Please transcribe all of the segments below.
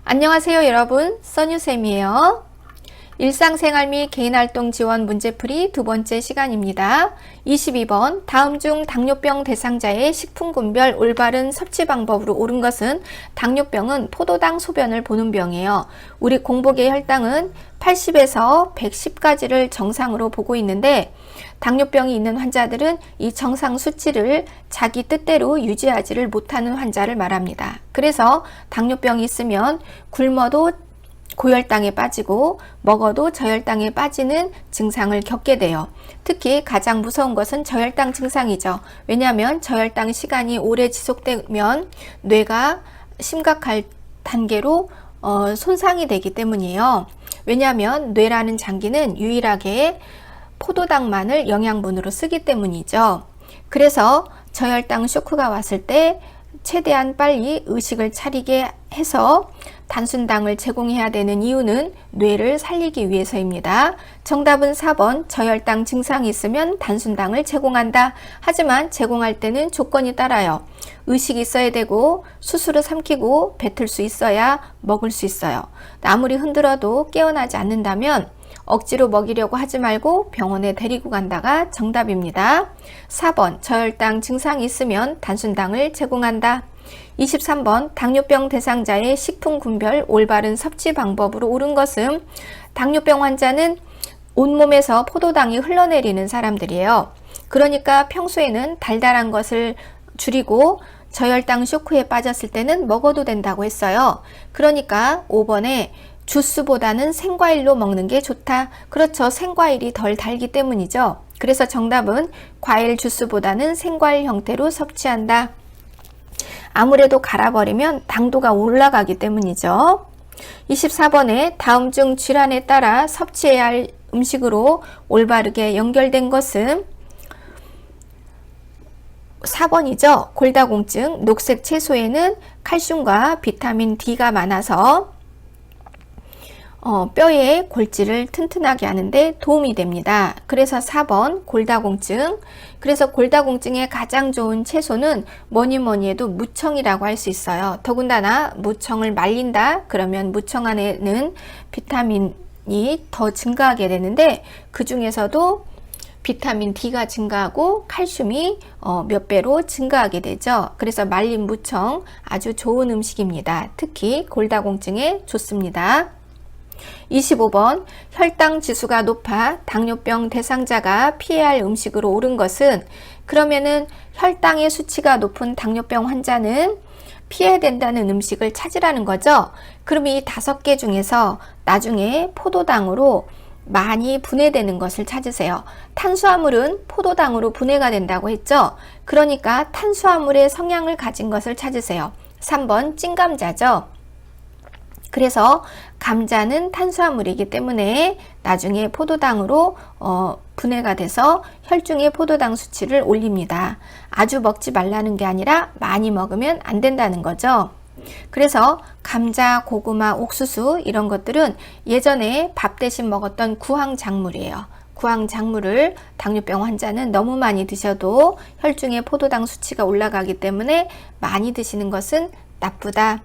안녕하세요 여러분, 써뉴쌤이에요. 일상생활 및 개인활동 지원 문제풀이 두 번째 시간입니다. 22번 다음 중 당뇨병 대상자의 식품군별 올바른 섭취 방법으로 옳은 것은 당뇨병은 포도당 소변을 보는 병이에요. 우리 공복의 혈당은 80에서 110까지를 정상으로 보고 있는데 당뇨병이 있는 환자들은 이 정상 수치를 자기 뜻대로 유지하지를 못하는 환자를 말합니다. 그래서 당뇨병이 있으면 굶어도 고혈당에 빠지고 먹어도 저혈당에 빠지는 증상을 겪게 돼요. 특히 가장 무서운 것은 저혈당 증상이죠. 왜냐하면 저혈당 시간이 오래 지속되면 뇌가 심각할 단계로 손상이 되기 때문이에요. 왜냐하면 뇌라는 장기는 유일하게 포도당만을 영양분으로 쓰기 때문이죠. 그래서 저혈당 쇼크가 왔을 때 최대한 빨리 의식을 차리게 해서 단순당을 제공해야 되는 이유는 뇌를 살리기 위해서입니다. 정답은 4번 저혈당 증상이 있으면 단순당을 제공한다. 하지만 제공할 때는 조건이 따라요. 의식이 있어야 되고 스스로 삼키고 뱉을 수 있어야 먹을 수 있어요. 아무리 흔들어도 깨어나지 않는다면 억지로 먹이려고 하지 말고 병원에 데리고 간다가 정답입니다. 4번 저혈당 증상이 있으면 단순당을 제공한다. 23번 당뇨병 대상자의 식품군별 올바른 섭취 방법으로 옳은 것은 당뇨병 환자는 온몸에서 포도당이 흘러내리는 사람들이에요. 그러니까 평소에는 달달한 것을 줄이고 저혈당 쇼크에 빠졌을 때는 먹어도 된다고 했어요. 그러니까 5번에 주스보다는 생과일로 먹는 게 좋다. 그렇죠. 생과일이 덜 달기 때문이죠. 그래서 정답은 과일 주스보다는 생과일 형태로 섭취한다. 아무래도 갈아버리면 당도가 올라가기 때문이죠. 24번에 다음 중 질환에 따라 섭취해야 할 음식으로 올바르게 연결된 것은 4번이죠. 골다공증, 녹색 채소에는 칼슘과 비타민 D가 많아서 뼈의 골질을 튼튼하게 하는데 도움이 됩니다. 그래서 4번 골다공증. 그래서 골다공증에 가장 좋은 채소는 뭐니 해도 무청이라고 할 수 있어요. 더군다나 무청을 말린다 그러면 무청 안에는 비타민이 더 증가하게 되는데 그 중에서도 비타민 D가 증가하고 칼슘이 몇 배로 증가하게 되죠. 그래서 말린 무청 아주 좋은 음식입니다. 특히 골다공증에 좋습니다. 25번 혈당 지수가 높아 당뇨병 대상자가 피해야 할 음식으로 옳은 것은 그러면은 혈당의 수치가 높은 당뇨병 환자는 피해야 된다는 음식을 찾으라는 거죠. 그럼 이 5개 중에서 나중에 포도당으로 많이 분해되는 것을 찾으세요. 탄수화물은 포도당으로 분해가 된다고 했죠. 그러니까 탄수화물의 성향을 가진 것을 찾으세요. 3번 찐감자죠. 그래서 감자는 탄수화물이기 때문에 나중에 포도당으로 분해가 돼서 혈중의 포도당 수치를 올립니다. 아주 먹지 말라는 게 아니라 많이 먹으면 안 된다는 거죠. 그래서 감자, 고구마, 옥수수 이런 것들은 예전에 밥 대신 먹었던 구황작물이에요. 구황작물을 당뇨병 환자는 너무 많이 드셔도 혈중의 포도당 수치가 올라가기 때문에 많이 드시는 것은 나쁘다.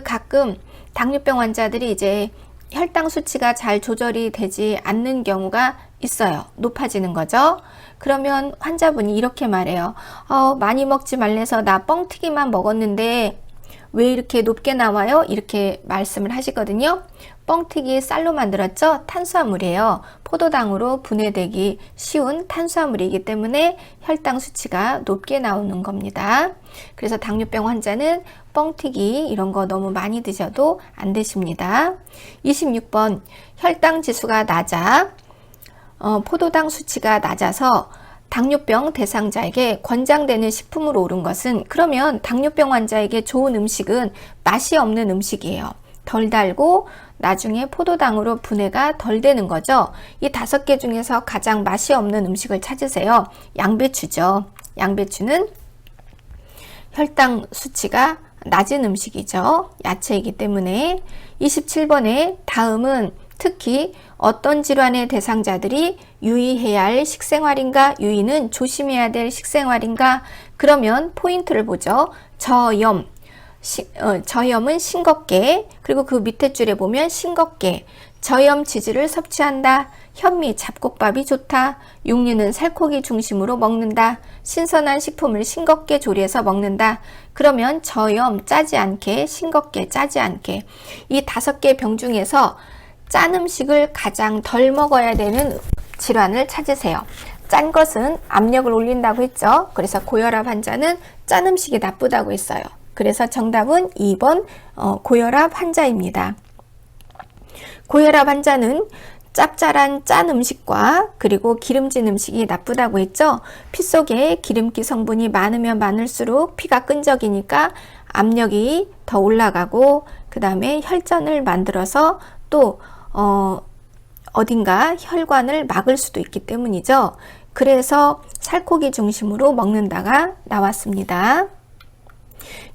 가끔 당뇨병 환자들이 이제 혈당 수치가 잘 조절이 되지 않는 경우가 있어요. 높아지는 거죠. 그러면 환자분이 이렇게 말해요. 많이 먹지 말래서 나 뻥튀기만 먹었는데 왜 이렇게 높게 나와요? 이렇게 말씀을 하시거든요. 뻥튀기 쌀로 만들었죠? 탄수화물이에요. 포도당으로 분해되기 쉬운 탄수화물이기 때문에 혈당 수치가 높게 나오는 겁니다. 그래서 당뇨병 환자는 뻥튀기 이런 거 너무 많이 드셔도 안 되십니다. 26번 혈당 지수가 낮아 포도당 수치가 낮아서 당뇨병 대상자에게 권장되는 식품으로 옳은 것은 그러면 당뇨병 환자에게 좋은 음식은 맛이 없는 음식이에요. 덜 달고 나중에 포도당으로 분해가 덜 되는 거죠. 이 5개 중에서 가장 맛이 없는 음식을 찾으세요. 양배추죠. 양배추는 혈당 수치가 낮은 음식이죠. 야채이기 때문에. 27번에 다음은 특히 어떤 질환의 대상자들이 유의해야 할 식생활인가, 유의는 조심해야 될 식생활인가, 그러면 포인트를 보죠. 저염, 저염은 싱겁게, 그리고 그 밑에 줄에 보면 싱겁게, 저염 치즈를 섭취한다. 현미, 잡곡밥이 좋다. 육류는 살코기 중심으로 먹는다. 신선한 식품을 싱겁게 조리해서 먹는다. 그러면 저염, 짜지 않게, 싱겁게, 짜지 않게. 이 5개 병 중에서 짠 음식을 가장 덜 먹어야 되는 질환을 찾으세요. 짠 것은 압력을 올린다고 했죠. 그래서 고혈압 환자는 짠 음식이 나쁘다고 했어요. 그래서 정답은 2번 고혈압 환자입니다. 고혈압 환자는 짭짤한 짠 음식과 그리고 기름진 음식이 나쁘다고 했죠. 피 속에 기름기 성분이 많으면 많을수록 피가 끈적이니까 압력이 더 올라가고 그 다음에 혈전을 만들어서 또 어딘가 혈관을 막을 수도 있기 때문이죠. 그래서 살코기 중심으로 먹는다가 나왔습니다.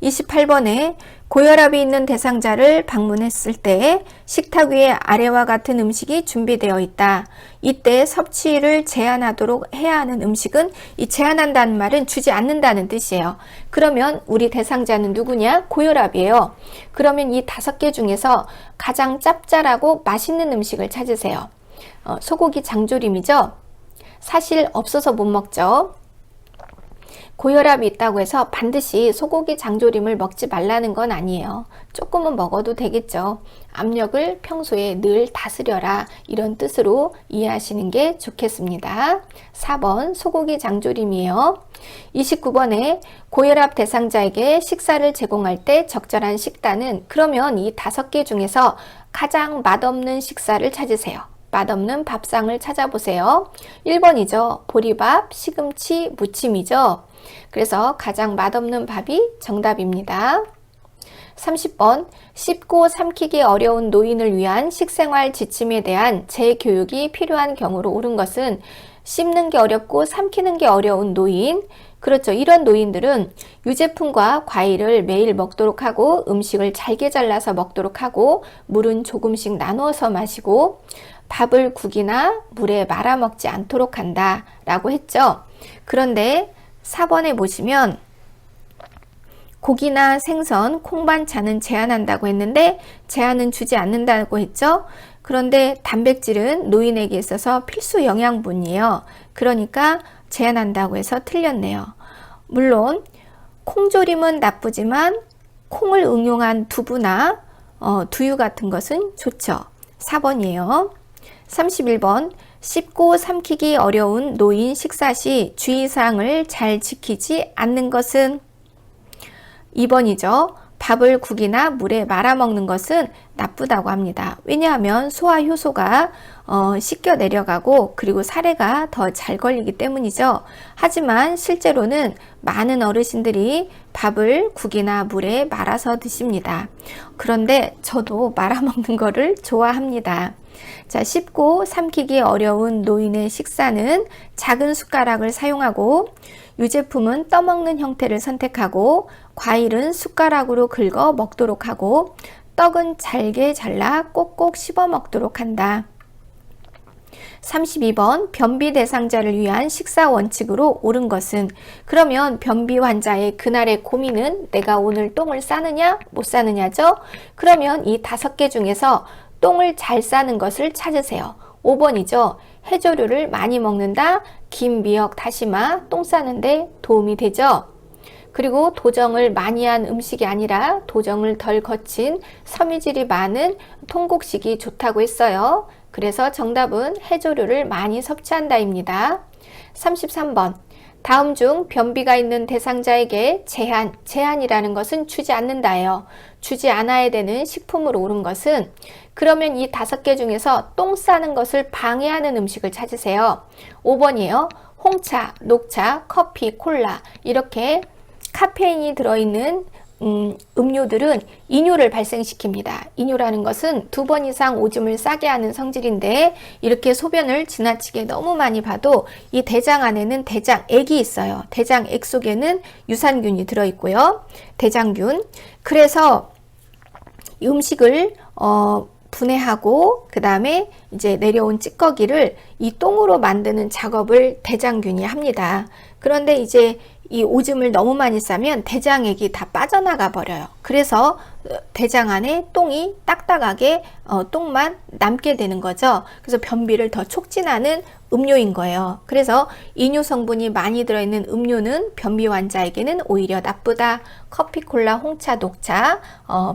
28번에 고혈압이 있는 대상자를 방문했을 때 식탁 위에 아래와 같은 음식이 준비되어 있다. 이때 섭취를 제한하도록 해야 하는 음식은, 이 제한한다는 말은 주지 않는다는 뜻이에요. 그러면 우리 대상자는 누구냐? 고혈압이에요. 그러면 이 5개 중에서 가장 짭짤하고 맛있는 음식을 찾으세요. 소고기 장조림이죠. 사실 없어서 못 먹죠. 고혈압이 있다고 해서 반드시 소고기 장조림을 먹지 말라는 건 아니에요. 조금은 먹어도 되겠죠. 압력을 평소에 늘 다스려라, 이런 뜻으로 이해하시는 게 좋겠습니다. 4번 소고기 장조림이에요. 29번에 고혈압 대상자에게 식사를 제공할 때 적절한 식단은, 그러면 이 5개 중에서 가장 맛없는 식사를 찾으세요. 맛없는 밥상을 찾아보세요. 1번이죠. 보리밥, 시금치, 무침이죠. 그래서 가장 맛없는 밥이 정답입니다. 30번, 씹고 삼키기 어려운 노인을 위한 식생활 지침에 대한 재교육이 필요한 경우로 옳은 것은, 씹는 게 어렵고 삼키는 게 어려운 노인, 그렇죠. 이런 노인들은 유제품과 과일을 매일 먹도록 하고, 음식을 잘게 잘라서 먹도록 하고, 물은 조금씩 나누어서 마시고, 밥을 국이나 물에 말아 먹지 않도록 한다 라고 했죠. 그런데 4번에 보시면 고기나 생선, 콩반찬은 제한한다고 했는데 제한은 주지 않는다고 했죠. 그런데 단백질은 노인에게 있어서 필수 영양분이에요. 그러니까 제한한다고 해서 틀렸네요. 물론 콩조림은 나쁘지만 콩을 응용한 두부나 두유 같은 것은 좋죠. 4번이에요. 31번, 씹고 삼키기 어려운 노인 식사 시 주의사항을 잘 지키지 않는 것은, 2번이죠. 밥을 국이나 물에 말아 먹는 것은 나쁘다고 합니다. 왜냐하면 소화 효소가 씻겨 내려가고, 그리고 살에가 더 잘 걸리기 때문이죠. 하지만 실제로는 많은 어르신들이 밥을 국이나 물에 말아서 드십니다. 그런데 저도 말아 먹는 거를 좋아합니다. 자, 씹고 삼키기 어려운 노인의 식사는 작은 숟가락을 사용하고, 유제품은 떠먹는 형태를 선택하고, 과일은 숟가락으로 긁어 먹도록 하고, 떡은 잘게 잘라 꼭꼭 씹어 먹도록 한다. 32번, 변비 대상자를 위한 식사 원칙으로 옳은 것은, 그러면 변비 환자의 그날의 고민은 내가 오늘 똥을 싸느냐 못 싸느냐죠. 그러면 이 5개 중에서 똥을 잘 싸는 것을 찾으세요. 5번이죠. 해조류를 많이 먹는다. 김, 미역, 다시마, 똥 싸는데 도움이 되죠. 그리고 도정을 많이 한 음식이 아니라 도정을 덜 거친 섬유질이 많은 통곡식이 좋다고 했어요. 그래서 정답은 해조류를 많이 섭취한다입니다. 33번, 다음 중 변비가 있는 대상자에게 제한이라는 것은 주지 않는다예요. 주지 않아야 되는 식품으로 옳은 것은, 그러면 이 5개 중에서 똥 싸는 것을 방해하는 음식을 찾으세요. 5번이에요. 홍차, 녹차, 커피, 콜라, 이렇게 카페인이 들어있는 음료들은 이뇨를 발생시킵니다. 이뇨라는 것은 2번 이상 오줌을 싸게 하는 성질인데, 이렇게 소변을 지나치게 너무 많이 봐도 이 대장 안에는 대장액이 있어요. 대장액 속에는 유산균이 들어있고요. 대장균. 그래서 음식을 분해하고 그 다음에 이제 내려온 찌꺼기를 이 똥으로 만드는 작업을 대장균이 합니다. 그런데 이제 이 오줌을 너무 많이 싸면 대장액이 다 빠져나가 버려요. 그래서 대장 안에 똥이 딱딱하게 똥만 남게 되는 거죠. 그래서 변비를 더 촉진하는 음료인 거예요. 그래서 이뇨 성분이 많이 들어있는 음료는 변비 환자에게는 오히려 나쁘다. 커피, 콜라, 홍차, 녹차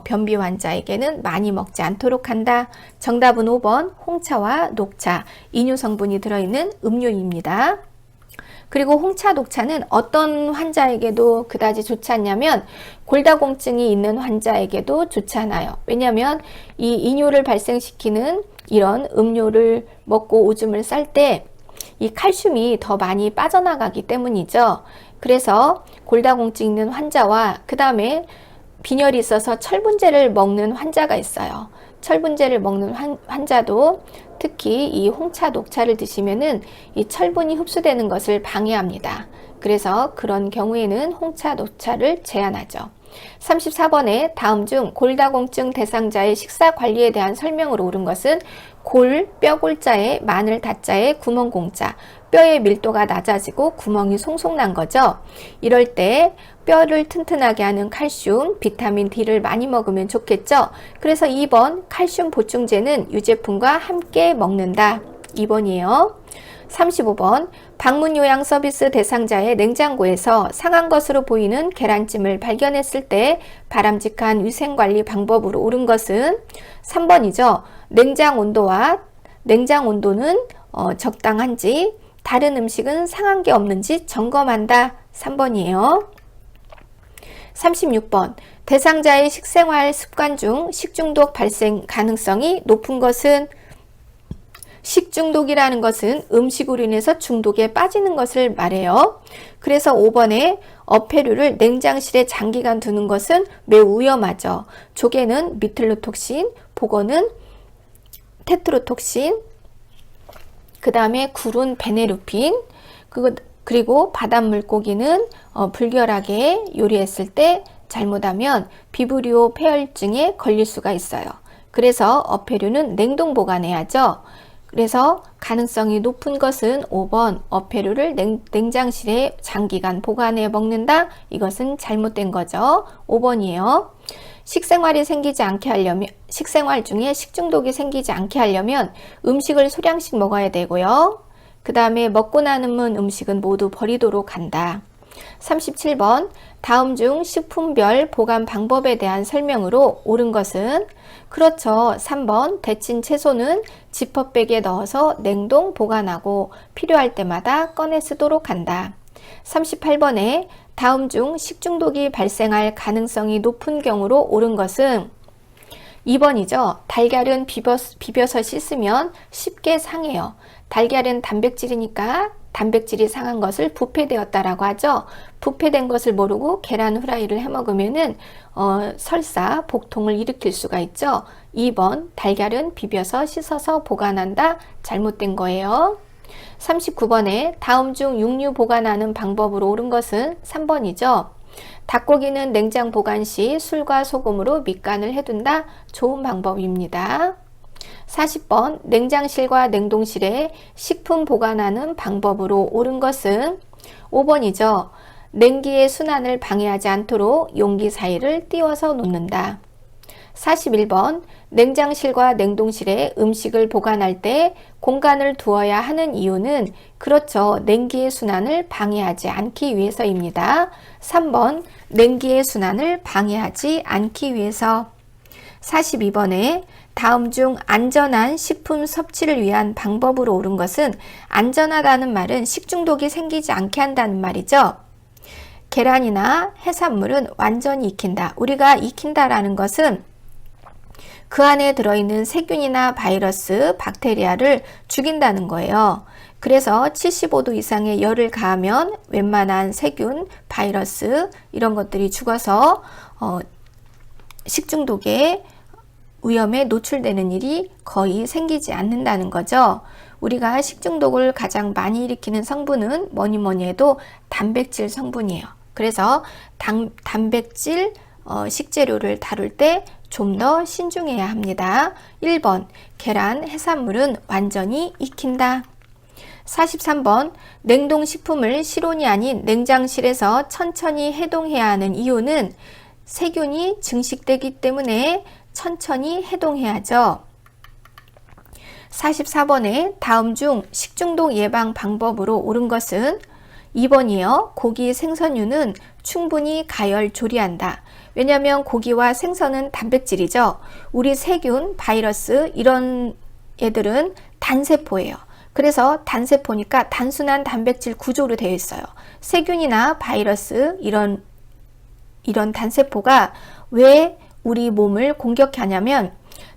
변비 환자에게는 많이 먹지 않도록 한다. 정답은 5번 홍차와 녹차, 이뇨 성분이 들어있는 음료입니다. 그리고 홍차, 녹차는 어떤 환자에게도 그다지 좋지 않냐면 골다공증이 있는 환자에게도 좋지 않아요. 왜냐하면 이 이뇨를 발생시키는 이런 음료를 먹고 오줌을 쌀 때 이 칼슘이 더 많이 빠져나가기 때문이죠. 그래서 골다공증 있는 환자와 그 다음에 빈혈이 있어서 철분제를 먹는 환자가 있어요. 철분제를 먹는 환자도 특히 이 홍차, 녹차를 드시면은 이 철분이 흡수되는 것을 방해합니다. 그래서 그런 경우에는 홍차, 녹차를 제한하죠. 34번에 다음 중 골다공증 대상자의 식사 관리에 대한 설명으로 옳은 것은 골, 뼈골자에 마늘 다자에 구멍 공자, 뼈의 밀도가 낮아지고 구멍이 송송 난 거죠. 이럴 때 뼈를 튼튼하게 하는 칼슘, 비타민 D를 많이 먹으면 좋겠죠. 그래서 2번 칼슘 보충제는 유제품과 함께 먹는다. 2번이에요. 35번 방문 요양 서비스 대상자의 냉장고에서 상한 것으로 보이는 계란찜을 발견했을 때 바람직한 위생관리 방법으로 옳은 것은 3번이죠. 냉장 온도는 적당한지, 다른 음식은 상한 게 없는지 점검한다. 3번이에요. 36번 대상자의 식생활 습관 중 식중독 발생 가능성이 높은 것은 식중독이라는 것은 음식으로 인해서 중독에 빠지는 것을 말해요. 그래서 5번에 어패류를 냉장실에 장기간 두는 것은 매우 위험하죠. 조개는 미틀로톡신, 보거는 테트로톡신, 그 다음에 굴은 베네루핀, 그리고 바닷물고기는 불결하게 요리했을 때 잘못하면 비브리오 폐혈증에 걸릴 수가 있어요. 그래서 어패류는 냉동 보관해야죠. 그래서 가능성이 높은 것은 5번 어패류를 냉장실에 장기간 보관해 먹는다. 이것은 잘못된 거죠. 5번이에요. 식생활 중에 식중독이 생기지 않게 하려면 음식을 소량씩 먹어야 되고요. 그 다음에 먹고 남은 음식은 모두 버리도록 한다. 37번 다음 중 식품별 보관 방법에 대한 설명으로 옳은 것은 그렇죠. 3번 데친 채소는 지퍼백에 넣어서 냉동 보관하고 필요할 때마다 꺼내 쓰도록 한다. 38번에 다음 중 식중독이 발생할 가능성이 높은 경우로 옳은 것은 2번이죠. 달걀은 비벼서 씻으면 쉽게 상해요. 달걀은 단백질이니까 단백질이 상한 것을 부패되었다라고 하죠. 부패된 것을 모르고 계란 후라이를 해 먹으면은 설사, 복통을 일으킬 수가 있죠. 2번 달걀은 비벼서 씻어서 보관한다. 잘못된 거예요. 39번에 다음 중 육류 보관하는 방법으로 옳은 것은 3번이죠. 닭고기는 냉장 보관 시 술과 소금으로 밑간을 해둔다. 좋은 방법입니다. 40번 냉장실과 냉동실에 식품 보관하는 방법으로 옳은 것은 5번이죠. 냉기의 순환을 방해하지 않도록 용기 사이를 띄워서 놓는다. 41번 냉장실과 냉동실에 음식을 보관할 때 공간을 두어야 하는 이유는 그렇죠. 냉기의 순환을 방해하지 않기 위해서입니다. 3번 냉기의 순환을 방해하지 않기 위해서. 42번에 다음 중 안전한 식품 섭취를 위한 방법으로 옳은 것은 안전하다는 말은 식중독이 생기지 않게 한다는 말이죠. 계란이나 해산물은 완전히 익힌다. 우리가 익힌다라는 것은 그 안에 들어있는 세균이나 바이러스, 박테리아를 죽인다는 거예요. 그래서 75도 이상의 열을 가하면 웬만한 세균, 바이러스 이런 것들이 죽어서 식중독의 위험에 노출되는 일이 거의 생기지 않는다는 거죠. 우리가 식중독을 가장 많이 일으키는 성분은 뭐니 해도 단백질 성분이에요. 그래서 단백질 식재료를 다룰 때 좀 더 신중해야 합니다. 1번 계란, 해산물은 완전히 익힌다. 43번 냉동식품을 실온이 아닌 냉장실에서 천천히 해동해야 하는 이유는 세균이 증식되기 때문에 천천히 해동해야죠. 44번에 다음 중 식중독 예방 방법으로 옳은 것은 2번이에요. 고기, 생선류는 충분히 가열 조리한다. 왜냐하면 고기와 생선은 단백질이죠. 우리 세균, 바이러스 이런 애들은 단세포예요. 그래서 단세포니까 단순한 단백질 구조로 되어 있어요. 세균이나 바이러스 이런 단세포가 왜 우리 몸을 공격하냐면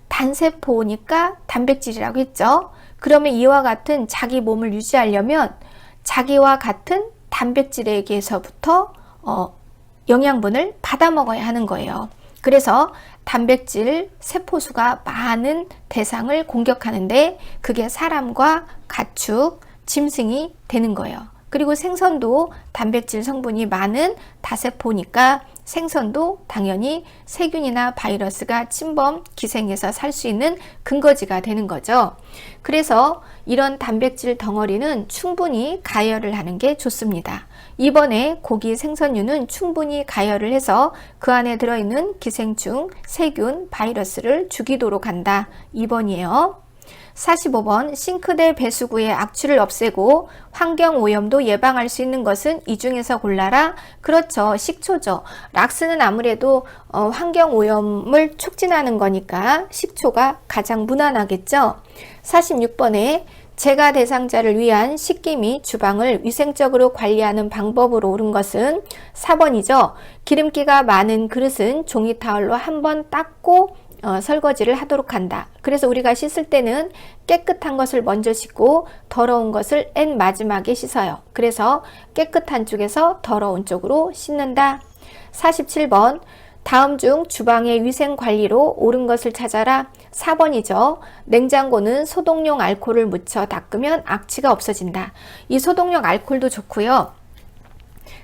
단세포니까 단백질이라고 했죠. 그러면 이와 같은 자기 몸을 유지하려면 자기와 같은 단백질에게서부터 영양분을 받아 먹어야 하는 거예요. 그래서 단백질 세포수가 많은 대상을 공격하는데 그게 사람과 가축, 짐승이 되는 거예요. 그리고 생선도 단백질 성분이 많은 다세포니까 생선도 당연히 세균이나 바이러스가 침범, 기생해서 살 수 있는 근거지가 되는 거죠. 그래서 이런 단백질 덩어리는 충분히 가열을 하는 게 좋습니다. 이번에 고기, 생선류는 충분히 가열을 해서 그 안에 들어있는 기생충, 세균, 바이러스를 죽이도록 한다. 2번이에요. 45번 싱크대 배수구의 악취를 없애고 환경오염도 예방할 수 있는 것은 이 중에서 골라라. 그렇죠. 식초죠. 락스는 아무래도 환경오염을 촉진하는 거니까 식초가 가장 무난하겠죠. 46번에 재가 대상자를 위한 식기 및 주방을 위생적으로 관리하는 방법으로 옳은 것은 4번이죠. 기름기가 많은 그릇은 종이 타월로 한번 닦고 설거지를 하도록 한다. 그래서 우리가 씻을 때는 깨끗한 것을 먼저 씻고 더러운 것을 맨 마지막에 씻어요. 그래서 깨끗한 쪽에서 더러운 쪽으로 씻는다. 47번 다음 중 주방의 위생 관리로 옳은 것을 찾아라. 4번이죠. 냉장고는 소독용 알코올을 묻혀 닦으면 악취가 없어진다. 이 소독용 알코올도 좋고요.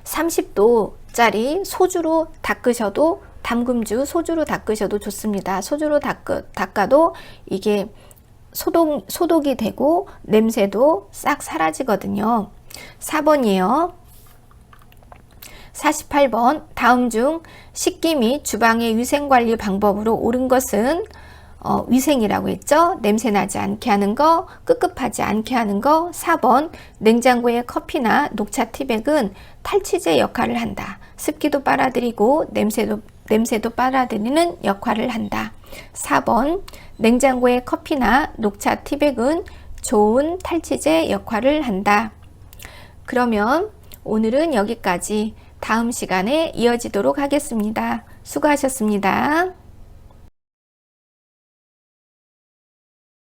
30도짜리 소주로 닦으셔도 담금주 소주로 닦으셔도 좋습니다. 소주로 닦아도 이게 소독이 되고 냄새도 싹 사라지거든요. 4번이에요. 48번 다음 중 식기 및 주방의 위생관리 방법으로 옳은 것은 위생이라고 했죠. 냄새 나지 않게 하는 거, 꿉꿉하지 않게 하는 거. 4번 냉장고의 커피나 녹차 티백은 탈취제 역할을 한다. 습기도 빨아들이고 냄새도 빨아들이는 역할을 한다. 4번 냉장고의 커피나 녹차 티백은 좋은 탈취제 역할을 한다. 그러면 오늘은 여기까지. 다음 시간에 이어지도록 하겠습니다. 수고하셨습니다.